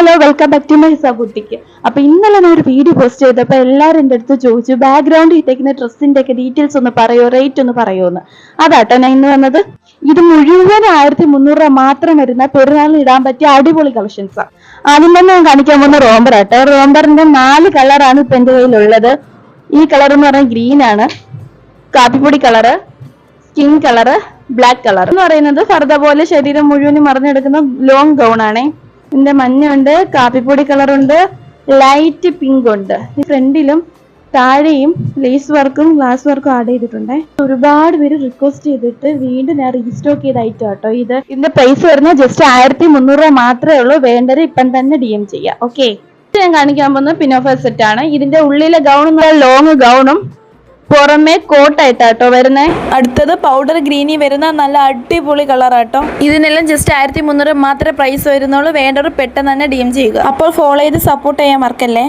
Hello, welcome back to my boutique. അപ്പൊ ഇന്നലെ ഞാൻ ഒരു വീഡിയോ പോസ്റ്റ് ചെയ്തപ്പോ എല്ലാവരും എൻ്റെ അടുത്ത് ചോദിച്ചു, ബാക്ക്ഗ്രൗണ്ട് ഇട്ടേക്കുന്ന ഡ്രസ്സിന്റെ ഒക്കെ ഡീറ്റെയിൽസ് ഒന്ന് പറയോ, റേറ്റ് ഒന്ന് പറയുമോന്ന്. അതാട്ടോ ഞാൻ ഇന്ന് വന്നത്. ഇത് മുഴുവൻ 1300 രൂപ മാത്രം വരുന്ന പെരുന്നാളിന് ഇടാൻ പറ്റിയ അടിപൊളി കളക്ഷൻസ് ആണ്. ആദ്യം തന്നെ ഞാൻ കാണിക്കാൻ പോകുന്ന റോംബർ ആട്ടോ. റോംബറിന്റെ 4 കളറാണ് ഇപ്പൊ എന്റെ കയ്യിലുള്ളത്. ഈ കളർ എന്ന് പറഞ്ഞാൽ ഗ്രീൻ ആണ്, കാപ്പിപ്പൊടി colour, skin colour, black colour എന്ന് പറയുന്നത് ഫർദ പോലെ ശരീരം മുഴുവനും മറിഞ്ഞെടുക്കുന്ന ലോങ് ഗൗൺ ആണേ. ഇതിന്റെ മഞ്ഞുണ്ട്, കാപ്പിപ്പൊടി കളറുണ്ട്, ലൈറ്റ് പിങ്ക് ഉണ്ട്. ഈ ഫ്രണ്ടിലും താഴെയും ലേസ് വർക്കും ഗ്ലാസ് വർക്കും ആഡ് ചെയ്തിട്ടുണ്ട്. ഒരുപാട് പേര് റിക്വസ്റ്റ് ചെയ്തിട്ട് വീണ്ടും ഞാൻ റീസ്റ്റോക്ക് ചെയ്ത ഐറ്റം കേട്ടോ ഇത്. ഇതിന്റെ പ്രൈസ് വരുന്നത് ജസ്റ്റ് 1300 രൂപ മാത്രമേ ഉള്ളൂ. വേണ്ടത് ഇപ്പം തന്നെ DM ചെയ്യാം. ഓക്കെ, ഞാൻ കാണിക്കാൻ പോകുന്നത് പിനോഫർ സെറ്റ് ആണ്. ഇതിന്റെ ഉള്ളിലെ ഗൗൺ ലോങ് ഗൗണും പുറമെ കോട്ടായിട്ടാട്ടോ വരുന്നേ. അടുത്തത് പൗഡർ ഗ്രീനി വരുന്ന നല്ല അടിപൊളി കളറാട്ടോ. ഇതിനെല്ലാം ജസ്റ്റ് 1300 മാത്രമേ പ്രൈസ് വരുന്നുള്ളൂ. വേണ്ടവർ പെട്ടെന്ന് തന്നെ DM ചെയ്യുക. അപ്പോൾ ഫോളോ ചെയ്ത് സപ്പോർട്ട് ചെയ്യാൻ മറക്കല്ലേ.